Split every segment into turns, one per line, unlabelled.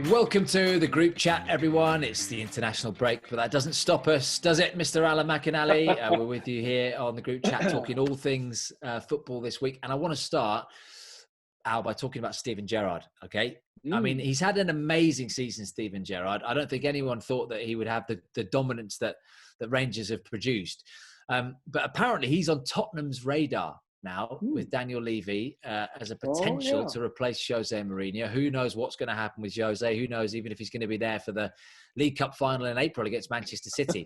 Welcome to the group chat, everyone. It's the international break, but that doesn't stop us, does it, Mr. Alan McInally? We're with you here on the group chat, talking all things football this week. And I want to start, Al, by talking about Steven Gerrard, okay? I mean, he's had an amazing season, Steven Gerrard. I don't think anyone thought that he would have the dominance that Rangers have produced. But apparently he's on Tottenham's radar now with Daniel Levy as a potential to replace Jose Mourinho. Who knows what's going to happen with Jose? Who knows even if he's going to be there for the League Cup final in April against Manchester City.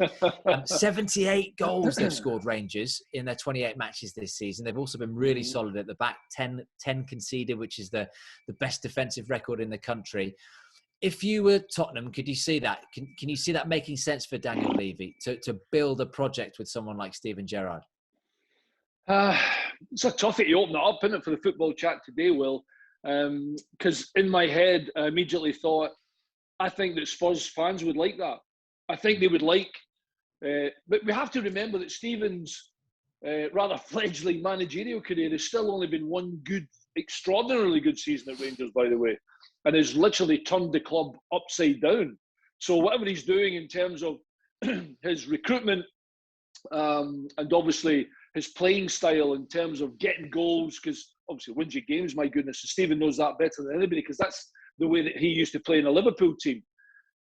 78 goals they've scored, Rangers, in their 28 matches this season. They've also been really solid at the back, 10 conceded, which is the best defensive record in the country. If you were Tottenham, could you see that? Can you see that making sense for Daniel Levy to build a project with someone like Steven Gerrard?
It's a toughie to open it up, isn't it, for the football chat today, Will? Because in my head, I immediately thought, I think that Spurs fans would like that. I think they would like, but we have to remember that Steven's rather fledgling managerial career has still only been one good, extraordinarily good season at Rangers, by the way, and has literally turned the club upside down. So whatever he's doing in terms of his recruitment and obviously his playing style in terms of getting goals, because obviously wins your games, my goodness. And Steven knows that better than anybody, because that's the way that he used to play in a Liverpool team.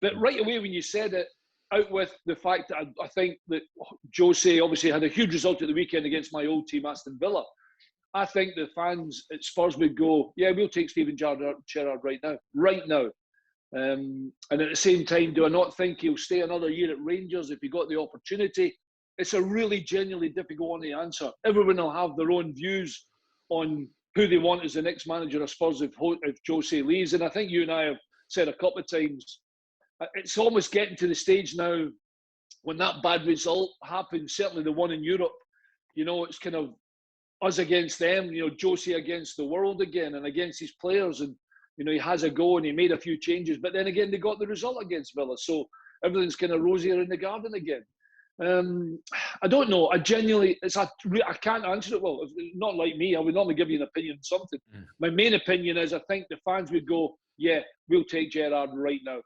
But right away when you said it, out with the fact that I think that Jose obviously had a huge result at the weekend against my old team, Aston Villa. I think the fans at Spurs would go, yeah, we'll take Steven Gerrard right now. And at the same time, do I not think he'll stay another year at Rangers if he got the opportunity? It's a really genuinely difficult one to answer. Everyone will have their own views on who they want as the next manager of Spurs if Jose leaves. And I think you and I have said a couple of times, it's almost getting to the stage now when that bad result happens, certainly the one in Europe, you know, it's kind of us against them, you know, Jose against the world again and against his players. And, you know, he has a go and he made a few changes. But then again, they got the result against Villa. So everything's kind of rosier in the garden again. I don't know. I genuinely, I can't answer it. Well, not like me. I would normally give you an opinion on something. My main opinion is I think the fans would go, yeah, we'll take Gerrard right now.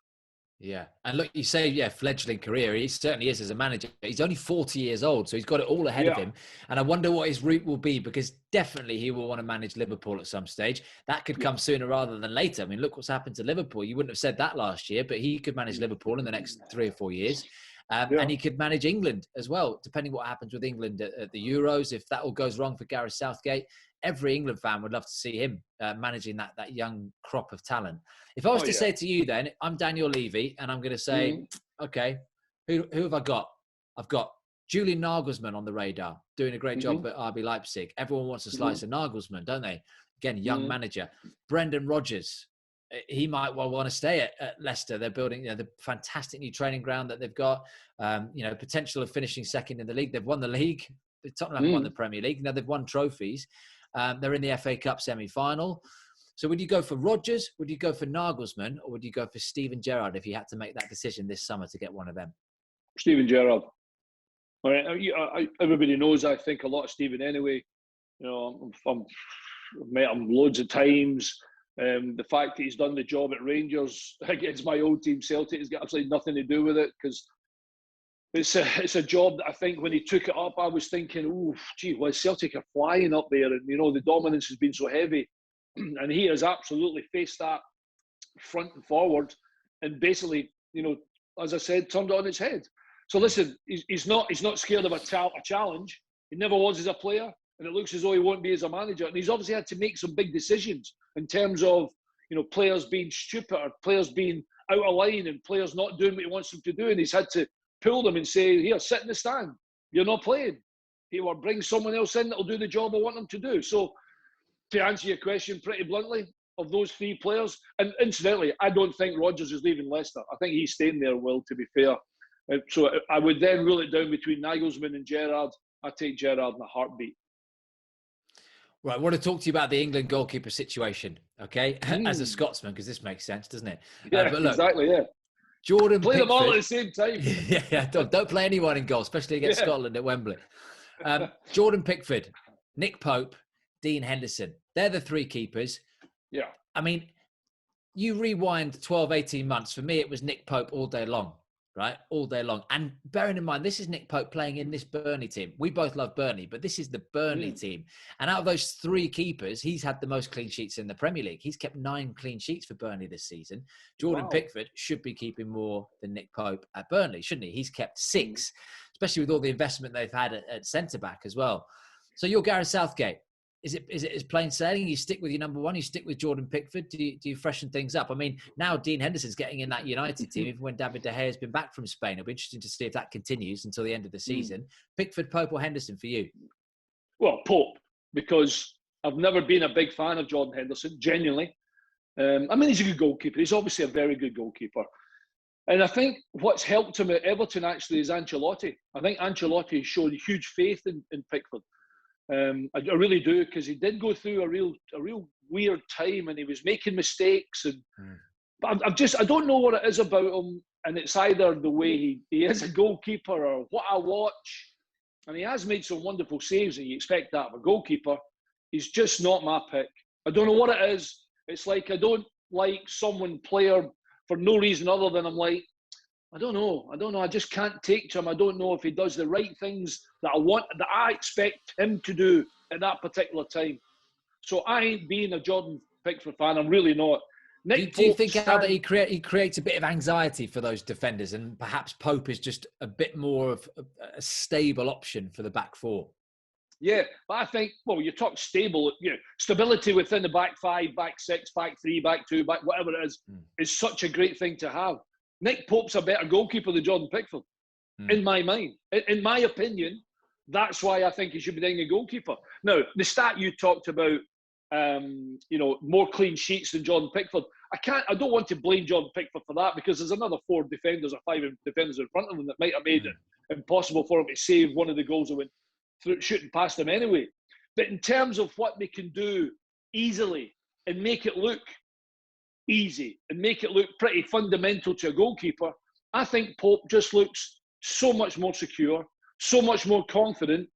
Yeah. And look, you say, yeah, fledgling career. He certainly is as a manager. He's only 40 years old, so he's got it all ahead of him. And I wonder what his route will be, because definitely he will want to manage Liverpool at some stage. That could come sooner rather than later. I mean, look what's happened to Liverpool. You wouldn't have said that last year, but he could manage Liverpool in the next 3 or 4 years. And he could manage England as well, depending what happens with England at the Euros. If that all goes wrong for Gareth Southgate, every England fan would love to see him managing that young crop of talent. If I was to say to you then, I'm Daniel Levy, and I'm going to say, okay, who have I got? I've got Julian Nagelsmann on the radar, doing a great job at RB Leipzig. Everyone wants a slice of Nagelsmann, don't they? Again, young manager. Brendan Rodgers. He might well want to stay at Leicester. They're building, you know, the fantastic new training ground that they've got. You know, potential of finishing second in the league. They've won the league. Tottenham haven't won the Premier League. Now they've won trophies. They're in the FA Cup semi-final. So would you go for Rodgers? Would you go for Nagelsmann? Or would you go for Steven Gerrard if you had to make that decision this summer to get one of them?
Steven Gerrard. All right. Everybody knows I think a lot of Steven anyway. You know, I've met him loads of times. The fact that he's done the job at Rangers against my old team Celtic has got absolutely nothing to do with it, because it's a job that I think when he took it up, I was thinking, oh, gee, well, Celtic are flying up there, and, you know, the dominance has been so heavy. And he has absolutely faced that front and forward and basically, you know, as I said, turned it on its head. So listen, he's not scared of a challenge. He never was as a player. And it looks as though he won't be as a manager. And he's obviously had to make some big decisions in terms of, you know, players being stupid or players being out of line and players not doing what he wants them to do. And he's had to pull them and say, here, sit in the stand. You're not playing. He will bring someone else in that will do the job I want them to do. So to answer your question pretty bluntly, of those 3 players, and incidentally, I don't think Rodgers is leaving Leicester. I think he's staying there, Will, to be fair. So I would then rule it down between Nagelsmann and Gerrard. I take Gerrard in a heartbeat.
Right, I want to talk to you about the England goalkeeper situation, okay? As a Scotsman, because this makes sense, doesn't it?
Yeah,
but look,
exactly, yeah.
Jordan
Play
Pickford,
them all at the same time.
yeah, don't play anyone in goal, especially against Scotland at Wembley. Jordan Pickford, Nick Pope, Dean Henderson. They're the 3 keepers.
Yeah.
I mean, you rewind 12, 18 months. For me, it was Nick Pope all day long, right? All day long. And bearing in mind, this is Nick Pope playing in this Burnley team. We both love Burnley, but this is the Burnley team. And out of those 3 keepers, he's had the most clean sheets in the Premier League. He's kept 9 clean sheets for Burnley this season. Jordan Pickford should be keeping more than Nick Pope at Burnley, shouldn't he? He's kept 6, especially with all the investment they've had at centre-back as well. So you're Gareth Southgate. Is it as plain sailing? You stick with your number 1. You stick with Jordan Pickford. Do you freshen things up? I mean, now Dean Henderson's getting in that United team. Even when David De Gea has been back from Spain, it'll be interesting to see if that continues until the end of the season. Pickford, Pope, or Henderson for you?
Well, Pope, because I've never been a big fan of Jordan Henderson. Genuinely, I mean, he's a good goalkeeper. He's obviously a very good goalkeeper. And I think what's helped him at Everton actually is Ancelotti. I think Ancelotti has shown huge faith in Pickford. I really do, because he did go through a real weird time, and he was making mistakes. But I don't know what it is about him, and it's either the way he is a goalkeeper or what I watch. And he has made some wonderful saves, and you expect that of a goalkeeper. He's just not my pick. I don't know what it is. It's like I don't like someone player for no reason other than I'm like, I don't know. I just can't take to him. I don't know if he does the right things that I expect him to do at that particular time. So I ain't being a Jordan Pickford fan. I'm really not.
Do you think how that he creates a bit of anxiety for those defenders, and perhaps Pope is just a bit more of a stable option for the back 4?
Yeah, but I think, well, you talk stable, stability within the back 5, back 6, back 3, back 2, back whatever it is such a great thing to have. Nick Pope's a better goalkeeper than Jordan Pickford, in my mind. In my opinion, that's why I think he should be being a goalkeeper. Now, the stat you talked about, more clean sheets than Jordan Pickford. I don't want to blame Jordan Pickford for that, because there's another 4 defenders or 5 defenders in front of him that might have made it impossible for him to save one of the goals that went through, shooting past him anyway. But in terms of what they can do easily and make it look easy and make it look pretty fundamental to a goalkeeper, I think Pope just looks so much more secure, so much more confident,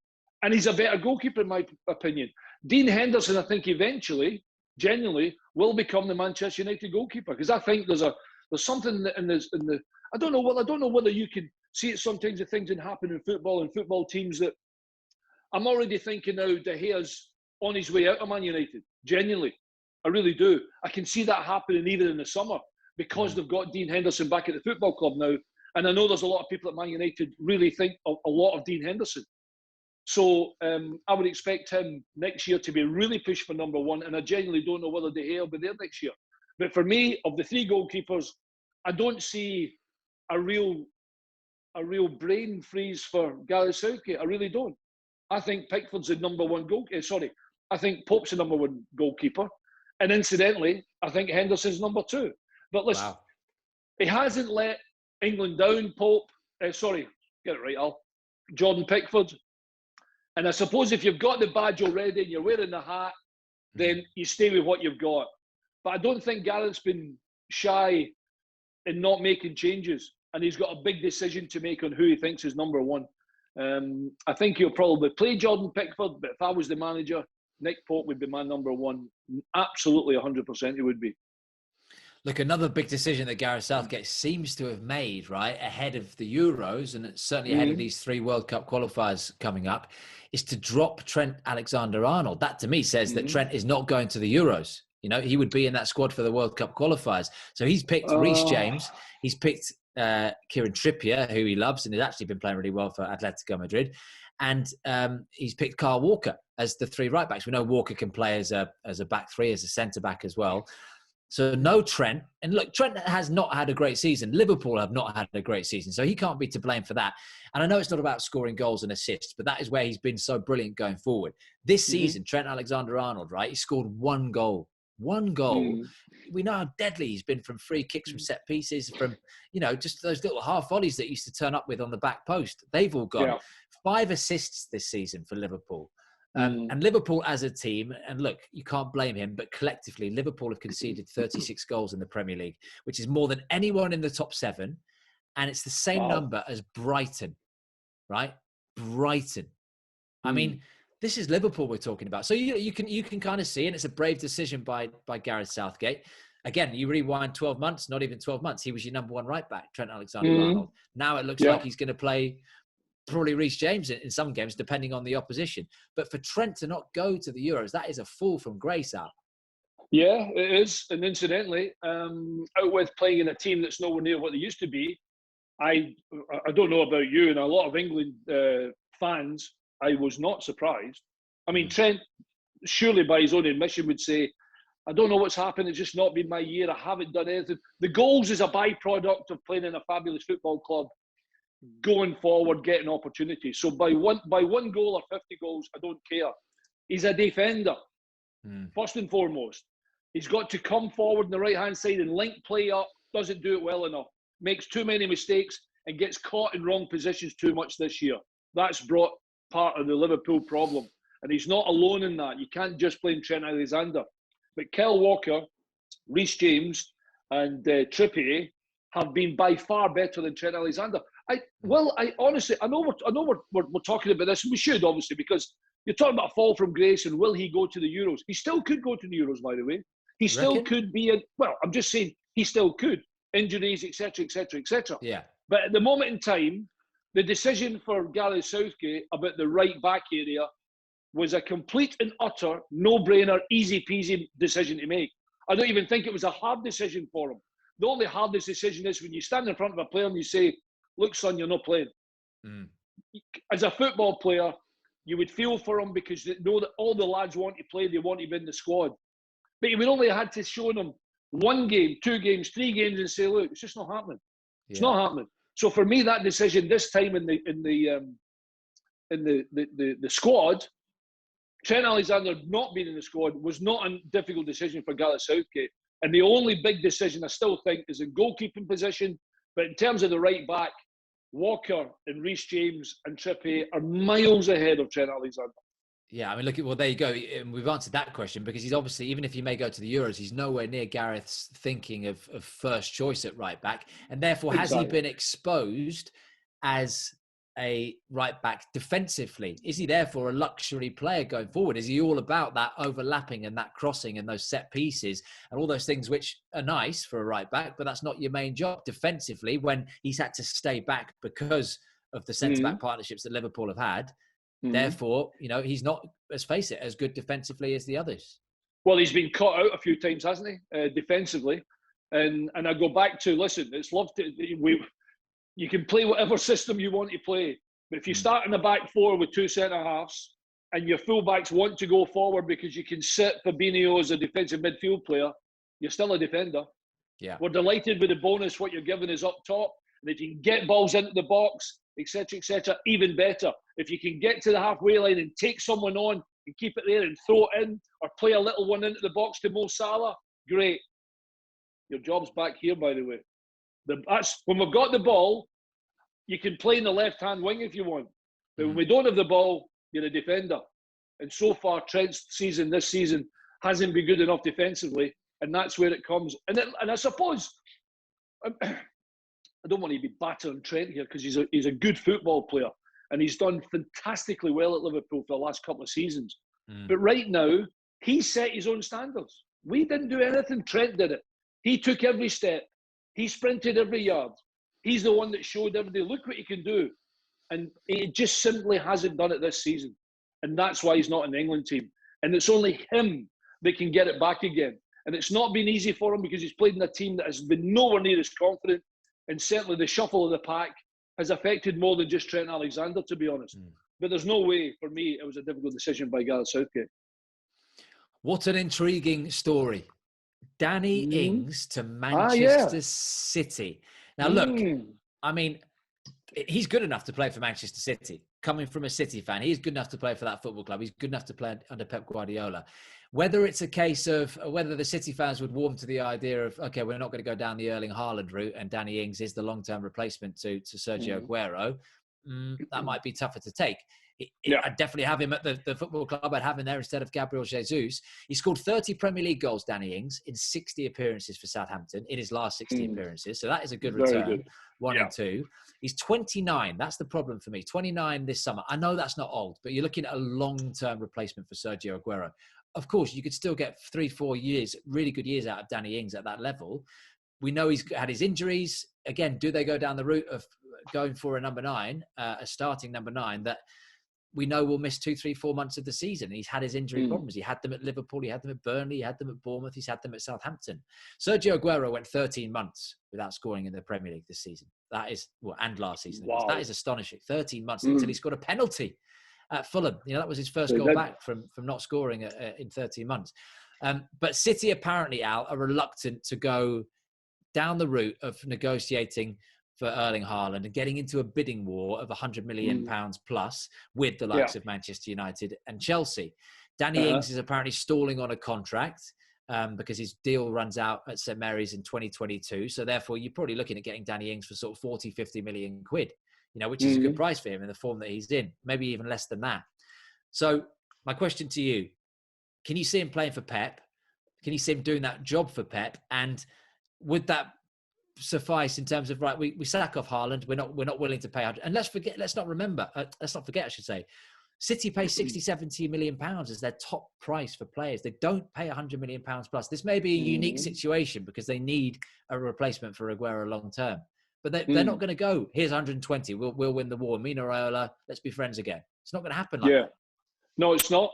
and he's a better goalkeeper in my opinion. Dean Henderson, I think eventually, genuinely, will become the Manchester United goalkeeper, because I think there's something in the I don't know whether you can see it sometimes, the things that happen in football and football teams, that I'm already thinking now De Gea's on his way out of Man United. Genuinely, I really do. I can see that happening even in the summer, because they've got Dean Henderson back at the football club now. And I know there's a lot of people at Man United really think a lot of Dean Henderson. So I would expect him next year to be really pushed for number 1. And I genuinely don't know whether De Gea will be there next year. But for me, of the 3 goalkeepers, I don't see a real brain freeze for Gareth Southgate. I really don't. I think Pickford's the number 1 I think Pope's the number 1 goalkeeper. And incidentally, I think Henderson's number 2. But listen, he hasn't let England down, Pope. Get it right, Al. Jordan Pickford. And I suppose if you've got the badge already and you're wearing the hat, then you stay with what you've got. But I don't think Gareth's been shy in not making changes. And he's got a big decision to make on who he thinks is number 1. I think he'll probably play Jordan Pickford, but if I was the manager, Nick Pope would be my number 1. Absolutely 100% he would be.
Look, another big decision that Gareth Southgate seems to have made, right, ahead of the Euros, and certainly ahead of these 3 World Cup qualifiers coming up, is to drop Trent Alexander-Arnold. That, to me, says that Trent is not going to the Euros. He would be in that squad for the World Cup qualifiers. So he's picked Reece James. He's picked Kieran Trippier, who he loves and has actually been playing really well for Atletico Madrid. And he's picked Kyle Walker as the 3 right-backs. We know Walker can play as a back 3, as a centre-back as well. So no Trent. And look, Trent has not had a great season. Liverpool have not had a great season. So he can't be to blame for that. And I know it's not about scoring goals and assists, but that is where he's been so brilliant going forward. This season, Trent Alexander-Arnold, right, he scored 1 goal. 1 goal. We know how deadly he's been from free kicks, from set pieces, from, just those little half volleys that he used to turn up with on the back post. They've all gone. 5 assists this season for Liverpool. And Liverpool as a team, and look, you can't blame him, but collectively, Liverpool have conceded 36 goals in the Premier League, which is more than anyone in the top 7. And it's the same number as Brighton, right? Brighton. I mean, this is Liverpool we're talking about. So you can kind of see, and it's a brave decision by Gareth Southgate. Again, you rewind 12 months, not even 12 months. He was your number one right back, Trent Alexander-Arnold. Now it looks like he's going to play probably Reece James in some games, depending on the opposition. But for Trent to not go to the Euros, that is a fall from grace, Al.
Yeah, it is. And incidentally, out with playing in a team that's nowhere near what they used to be, I don't know about you, and a lot of England fans, I was not surprised. I mean, Trent, surely by his own admission, would say, I don't know what's happened. It's just not been my year. I haven't done anything. The goals is a byproduct of playing in a fabulous football club, going forward, getting opportunities. So by one goal or 50 goals, I don't care. He's a defender, first and foremost. He's got to come forward on the right-hand side and link play up. Doesn't do it well enough. Makes too many mistakes and gets caught in wrong positions too much this year. That's brought part of the Liverpool problem. And he's not alone in that. You can't just blame Trent Alexander. But Kyle Walker, Reece James and Trippier have been by far better than Trent Alexander. Honestly, I know we're talking about this, and we should, obviously, because you're talking about a fall from grace and will he go to the Euros? He still could go to the Euros, by the way. He still could be I'm just saying he still could. Injuries, etc., etc., etc.
Yeah.
But at the moment in time, the decision for Gareth Southgate about the right back area was a complete and utter no-brainer, easy-peasy decision to make. I don't even think it was a hard decision for him. The only hardest decision is when you stand in front of a player and you say, look, son, you're not playing. As a football player, you would feel for him because you know that all the lads want to play, they want him in the squad. But you would only have had to show them 1 game, 2 games, 3 games and say, look, it's just not happening. It's not happening. So for me, that decision this time in the squad, Trent Alexander not being in the squad was not a difficult decision for Gareth Southgate. And the only big decision I still think is in goalkeeping position. But in terms of the right back, Walker and Reece James and Trippier are miles ahead of Trent Alexander.
Yeah, I mean, there you go. And we've answered that question because he's obviously, even if he may go to the Euros, he's nowhere near Gareth's thinking of first choice at right back. And therefore, has he been exposed as a right back defensively? Is he therefore a luxury player going forward? Is he all about that overlapping and that crossing and those set pieces and all those things which are nice for a right back, but that's not your main job defensively when he's had to stay back because of the centre-back partnerships that Liverpool have had? Therefore, he's not, let's face it, as good defensively as the others.
Well, he's been caught out a few times, hasn't he, defensively? And I go back to, listen, it's loved to... You can play whatever system you want to play. But if you start in the back four with 2 centre-halves and your full-backs want to go forward because you can sit Fabinho as a defensive midfield player, you're still a defender.
Yeah.
We're delighted with the bonus, what you're giving is up top. And if you can get balls into the box, etc., even better. If you can get to the halfway line and take someone on and keep it there and throw it in or play a little one into the box to Mo Salah, great. Your job's back here, by the way. That's when we've got the ball, you can play in the left-hand wing if you want. But when we don't have the ball, you're a defender. And so far, Trent's season this season hasn't been good enough defensively, and that's where it comes. And I suppose, I don't want to be battering Trent here because he's a good football player, and he's done fantastically well at Liverpool for the last couple of seasons. But right now, he set his own standards. We didn't do anything. Trent did it. He took every step. He sprinted every yard. He's the one that showed everybody, look what he can do. And he just simply hasn't done it this season. And that's why he's not in the England team. And it's only him that can get it back again. And it's not been easy for him because he's played in a team that has been nowhere near as confident. And certainly the shuffle of the pack has affected more than just Trent Alexander, to be honest. But there's no way, for me, it was a difficult decision by Gareth Southgate.
What an intriguing story. Danny Ings to Manchester City. Now, look, I mean, he's good enough to play for Manchester City. Coming from a City fan, he's good enough to play for that football club. He's good enough to play under Pep Guardiola. Whether it's a case of whether the City fans would warm to the idea of, okay, we're not going to go down the Erling Haaland route and Danny Ings is the long-term replacement to Sergio Aguero, that might be tougher to take. I'd definitely have him at the football club. I'd have him there instead of Gabriel Jesus. He scored 30 Premier League goals, Danny Ings, in 60 appearances for Southampton in his last 60 appearances. So that is a good return.
Very good.
1 and 2. He's 29. That's the problem for me. 29 this summer. I know that's not old, but you're looking at a long-term replacement for Sergio Aguero. Of course, you could still get 3-4 years, really good years out of Danny Ings at that level. We know he's had his injuries. Again, do they go down the route of going for a number 9, a starting number 9 that we know will miss 2, 3, 4 months of the season? He's had his injury problems. He had them at Liverpool. He had them at Burnley. He had them at Bournemouth. He's had them at Southampton. Sergio Aguero went 13 months without scoring in the Premier League this season. That is, and last season. Wow. That is astonishing. 13 months until he scored a penalty at Fulham. That was his first goal back from not scoring in 13 months. But City apparently, Al, are reluctant to go down the route of negotiating for Erling Haaland and getting into a bidding war of £100 million plus with the likes of Manchester United and Chelsea. Danny Ings is apparently stalling on a contract because his deal runs out at St Mary's in 2022. So therefore, you're probably looking at getting Danny Ings for sort of 40, 50 million quid, which is a good price for him in the form that he's in, maybe even less than that. So my question to you, can you see him playing for Pep? Can you see him doing that job for Pep? And would that suffice in terms of, right, we sack off Haaland, we're not willing to pay 100, and let's not forget, I should say, City pay 60, 70 million pounds as their top price for players. They don't pay 100 million pounds plus. This may be a unique situation because they need a replacement for Aguero long term, but they're not going to go, here's 120, we'll win the war, Mino Raiola, let's be friends again. It's not going to happen like that.
No, it's not.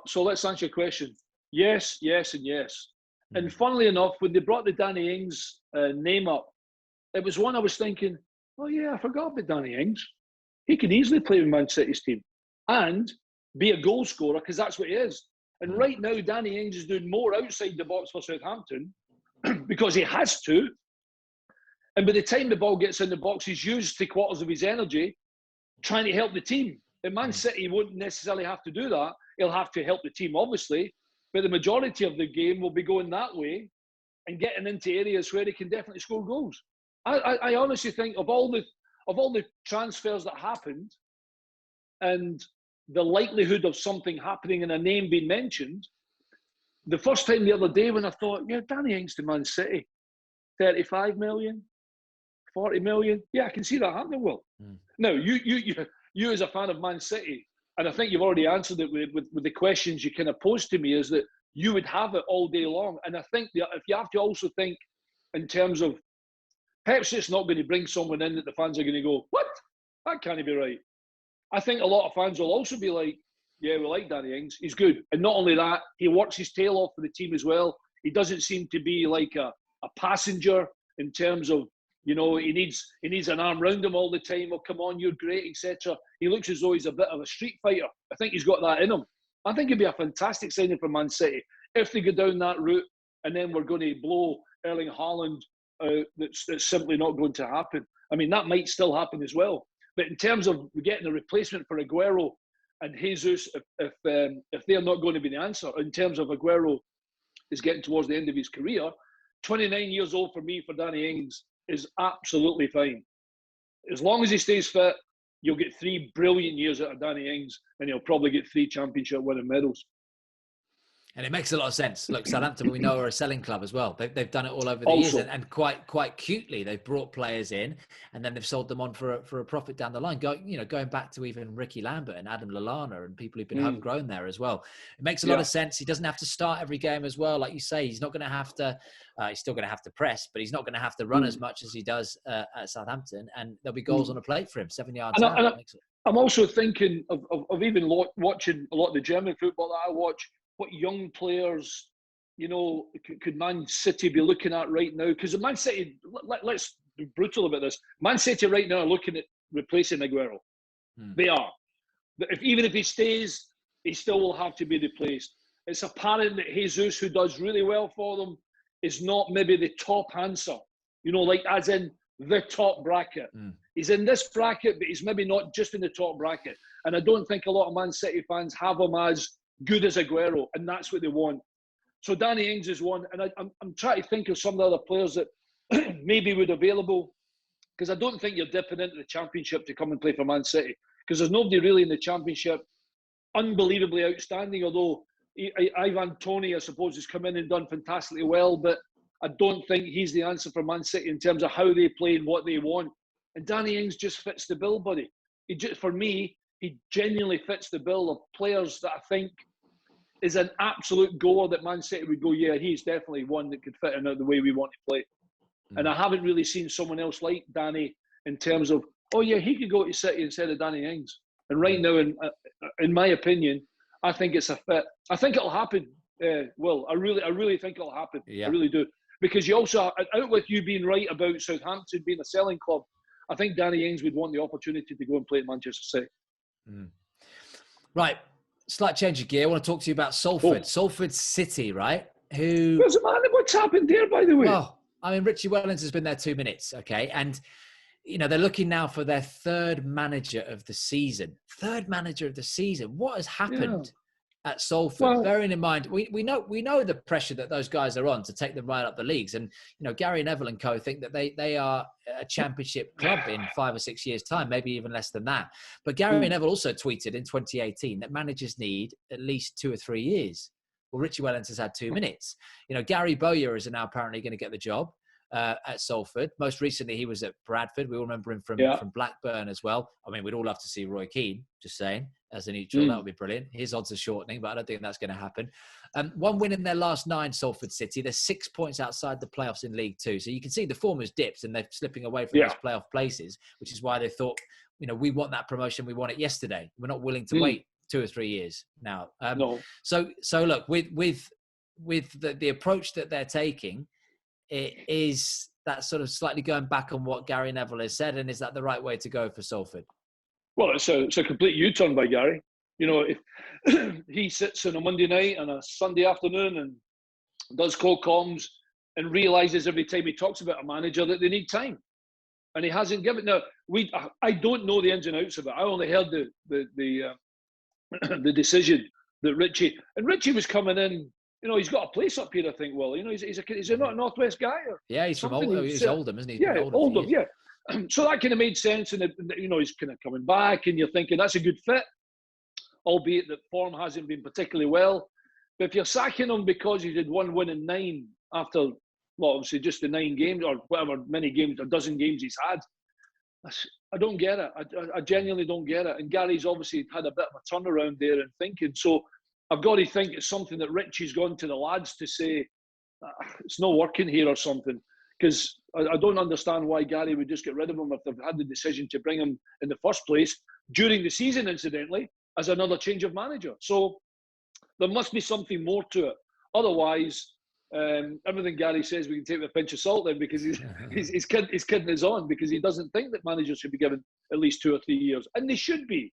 So let's answer your question. Yes, yes, and yes. And funnily enough, when they brought the Danny Ings name up, it was one I was thinking, oh yeah, I forgot about Danny Ings. He can easily play with Man City's team and be a goal scorer, because that's what he is. And right now, Danny Ings is doing more outside the box for Southampton because he has to. And by the time the ball gets in the box, he's used 3/4 of his energy trying to help the team. And Man City won't necessarily have to do that. He'll have to help the team, obviously, but the majority of the game will be going that way and getting into areas where he can definitely score goals. I honestly think of all the transfers that happened and the likelihood of something happening and a name being mentioned, the first time the other day when I thought, yeah, Danny Ings to Man City, 35 million, 40 million. Yeah, I can see that happening, Will. Now, you as a fan of Man City, and I think you've already answered it with the questions you kind of posed to me, is that you would have it all day long. And I think that if you have to also think in terms of Pep's just not going to bring someone in that the fans are going to go, what? That can't be right. I think a lot of fans will also be like, yeah, we like Danny Ings. He's good. And not only that, he works his tail off for the team as well. He doesn't seem to be like a passenger in terms of, he needs an arm round him all the time. Oh, come on, you're great, etc. He looks as though he's a bit of a street fighter. I think he's got that in him. I think it'd be a fantastic signing for Man City if they go down that route, and then we're going to blow Erling Haaland. That's simply not going to happen. I mean, that might still happen as well. But in terms of getting a replacement for Aguero and Jesus, if they're not going to be the answer, in terms of Aguero is getting towards the end of his career, 29 years old for me for Danny Ings is absolutely fine. As long as he stays fit, you'll get 3 brilliant years out of Danny Ings, and he'll probably get 3 championship winning medals.
And it makes a lot of sense. Look, Southampton, we know, are a selling club as well. They've done it all over the years, and quite cutely, they've brought players in, and then they've sold them on for a profit down the line. Going back to even Ricky Lambert and Adam Lallana and people who've been homegrown there as well. It makes a lot of sense. He doesn't have to start every game as well, like you say. He's not going to have to. He's still going to have to press, but he's not going to have to run as much as he does at Southampton. And there'll be goals on a plate for him, 7 yards out.
I'm also thinking of even watching a lot of the German football that I watch. What young players, could Man City be looking at right now? Because Man City, let's be brutal about this. Man City right now are looking at replacing Aguero. They are. Even if he stays, he still will have to be replaced. It's apparent that Jesus, who does really well for them, is not maybe the top answer. Like as in the top bracket. He's in this bracket, but he's maybe not just in the top bracket. And I don't think a lot of Man City fans have him as good as Aguero, and that's what they want. So Danny Ings is one, and I'm trying to think of some of the other players that maybe would available, because I don't think you're dipping into the Championship to come and play for Man City, because there's nobody really in the Championship unbelievably outstanding, although Ivan Toney, I suppose, has come in and done fantastically well, but I don't think he's the answer for Man City in terms of how they play and what they want. And Danny Ings just fits the bill, buddy. For me, he genuinely fits the bill of players that I think is an absolute goer that Man City would go, yeah, he's definitely one that could fit in the way we want to play. And I haven't really seen someone else like Danny in terms of, oh yeah, he could go to City instead of Danny Ings. And right now, in my opinion, I think it's a fit. I think it'll happen, Will. I really think it'll happen. Yeah. I really do. Because you also, out with you being right about Southampton being a selling club, I think Danny Ings would want the opportunity to go and play at Manchester City.
Right. Slight change of gear. I want to talk to you about Salford. Salford City, right?
What's happened there, by the way?
Well, I mean, Richie Wellens has been there 2 minutes, okay? And, you know, they're looking now for their third manager of the season. Third manager of the season. What has happened at Salford? Well, bearing in mind, we know the pressure that those guys are on to take them right up the leagues. And, you know, Gary Neville and co think that they are a championship club in 5 or 6 years' time, maybe even less than that. But Gary Neville also tweeted in 2018 that managers need at least 2 or 3 years. Well, Richie Wellens has had 2 minutes. You know, Gary Bowyer is now apparently going to get the job at Salford. Most recently, he was at Bradford. We all remember him from Blackburn as well. I mean, we'd all love to see Roy Keane, just saying, as a neutral. That would be brilliant. His odds are shortening, but I don't think that's going to happen. 1 win in their last 9, Salford City. They're 6 points outside the playoffs in League Two. So you can see the form has dipped and they're slipping away from those playoff places, which is why they thought, you know, we want that promotion. We want it yesterday. We're not willing to wait 2 or 3 years now.
No.
So look, with the approach that they're taking, it is that sort of slightly going back on what Gary Neville has said, and is that the right way to go for Salford?
Well, it's a complete U-turn by Gary. You know, if he sits on a Monday night and a Sunday afternoon and does cold comms and realises every time he talks about a manager that they need time, and he hasn't given. Now, I don't know the ins and outs of it. I only heard the decision that Richie was coming in. You know, he's got a place up here, I think, Will. You know, he's not a Northwest guy.
He's from Oldham. He's Oldham, isn't he?
Oldham, yeah. So that kind of made sense. And, you know, he's kind of coming back and you're thinking that's a good fit, albeit that form hasn't been particularly well. But if you're sacking him because he did 1 win in 9 after, well, obviously just the 9 games or whatever many games, a dozen games he's had, I don't get it. I genuinely don't get it. And Gary's obviously had a bit of a turnaround there and thinking. So I've got to think it's something that Richie's gone to the lads to say, it's not working here or something. Because I don't understand why Gary would just get rid of him if they've had the decision to bring him in the first place, during the season, incidentally, as another change of manager. So there must be something more to it. Otherwise, everything Gary says we can take with a pinch of salt then, because he's kidding us on, because he doesn't think that managers should be given at least 2 or 3 years. And they should be.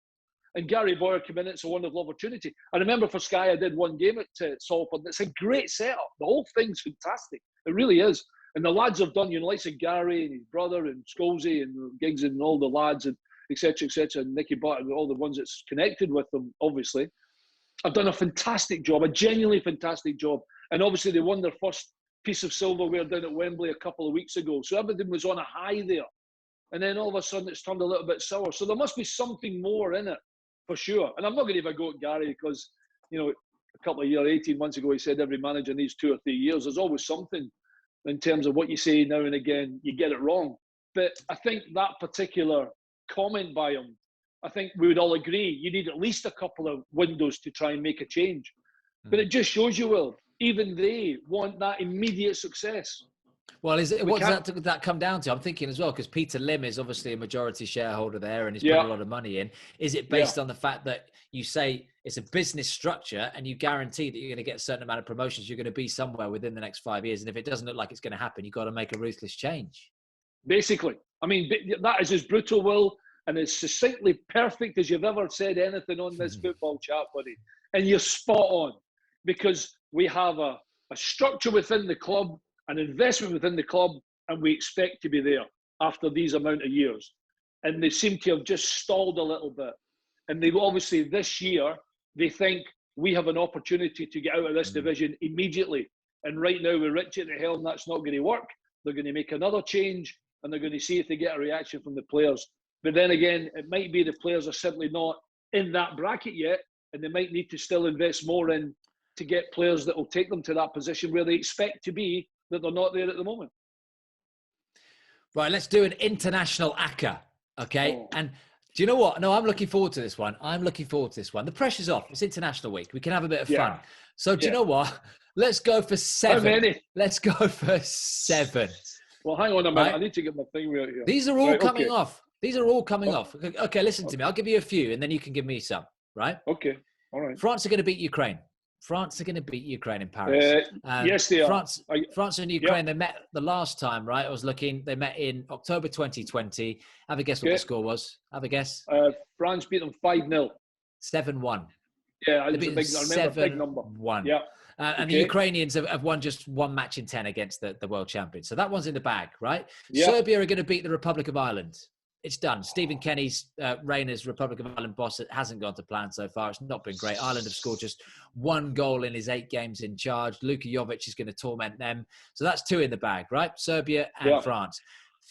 And Gary Bowyer came in, it's a wonderful opportunity. I remember for Sky, I did 1 game at Salford. It's a great setup. The whole thing's fantastic. It really is. And the lads have done, you know, like Gary and his brother and Scholesy and Giggs and all the lads and et cetera, and Nicky Butt and all the ones that's connected with them, obviously. I've done a fantastic job, a genuinely fantastic job. And obviously they won their first piece of silverware down at Wembley a couple of weeks ago. So everything was on a high there. And then all of a sudden it's turned a little bit sour. So there must be something more in it, for sure. And I'm not going to even go at Gary because, you know, a couple of years, 18 months ago, he said every manager needs 2 or 3 years. There's always something in terms of what you say now and again, you get it wrong. But I think that particular comment by him, I think we would all agree, you need at least a couple of windows to try and make a change. But it just shows you, Will, even they want that immediate success.
Well, what does that come down to? I'm thinking as well, because Peter Lim is obviously a majority shareholder there and he's put a lot of money in. Is it based on the fact that you say it's a business structure and you guarantee that you're going to get a certain amount of promotions, you're going to be somewhere within the next 5 years, and if it doesn't look like it's going to happen, you've got to make a ruthless change? Basically.
I mean, that is as brutal, Will, and as succinctly perfect as you've ever said anything on this football chat, buddy. And you're spot on, because we have a structure within the club, an investment within the club, and we expect to be there after these amount of years. And they seem to have just stalled a little bit. And they obviously this year, they think we have an opportunity to get out of this division immediately. And right now with Richie at the helm, that's not going to work. They're going to make another change and they're going to see if they get a reaction from the players. But then again, it might be the players are simply not in that bracket yet, and they might need to still invest more in to get players that will take them to that position where they expect to be, that they're not there at the moment.
Right, let's do an international ACCA, okay? And do you know what? No, I'm looking forward to this one. The pressure's off. It's International Week. We can have a bit of fun. So do you know what? Let's go for 7.
How many?
Let's go for 7.
Well, hang on a minute. Right? I need to get my thing right here.
These are all coming off. These are all coming off. Okay, listen to me. I'll give you a few, and then you can give me some, right?
Okay, all right.
France are going to beat Ukraine. France are going to beat Ukraine in Paris.
Yes, they are.
France and Ukraine, they met the last time, right? I was looking. They met in October 2020. Have a guess what the score was. Have a guess.
France beat them 5-0.
7-1.
Yeah, it's a big number.
7-1. Yeah. And the Ukrainians have won just 1 match in 10 against the world champions. So that one's in the bag, right? Yep. Serbia are going to beat the Republic of Ireland. It's done. Stephen Kenny's reign as Republic of Ireland boss hasn't gone to plan so far. It's not been great. Ireland have scored just 1 goal in his 8 games in charge. Luka Jovic is going to torment them. So that's 2 in the bag, right? Serbia and France.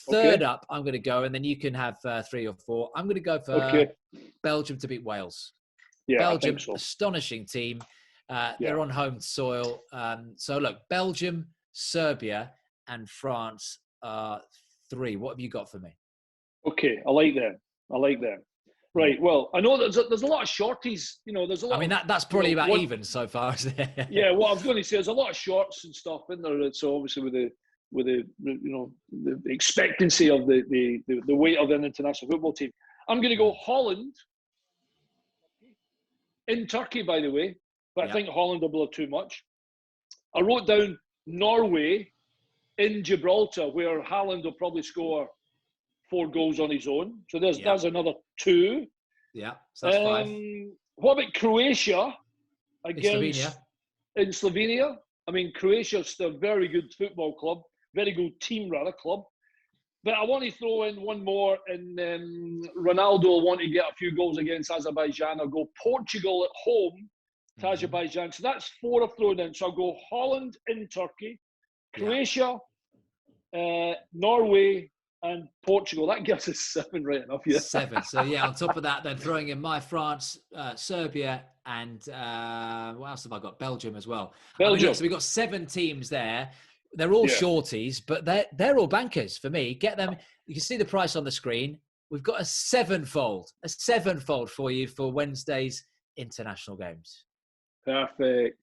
Third up, I'm going to go, and then you can have 3 or 4. I'm going to go for Belgium to beat Wales. Yeah, Belgium, astonishing team. They're on home soil. So look, Belgium, Serbia, and France are 3. What have you got for me?
Okay, I like that. Right. Well, I know there's a lot of shorties. You know, there's a lot.
I mean, that's probably about even so far, isn't it?
Yeah. What I was going to say, there's a lot of shorts and stuff in there. So obviously with the the expectancy of the weight of an international football team, I'm going to go Holland in Turkey, by the way. But I think Holland will blow too much. I wrote down Norway in Gibraltar, where Haaland will probably score 4 goals on his own. So there's another 2.
Yeah, so that's 5.
What about Croatia against in Slovenia? I mean, Croatia's a very good football club, very good team, rather, club. But I want to throw in one more, and Ronaldo will want to get a few goals against Azerbaijan. I'll go Portugal at home to Azerbaijan. So that's 4 I've thrown in. So I'll go Holland in Turkey, Croatia, Norway, and Portugal. That gives us 7 right enough. Yeah.
7. So yeah, on top of that, then throwing in my France, Serbia, and what else have I got? Belgium as well.
Belgium.
I mean, look, so we've got 7 teams there. They're all shorties, but they're all bankers for me. Get them. You can see the price on the screen. We've got a 7-fold for you for Wednesday's international games.
Perfect.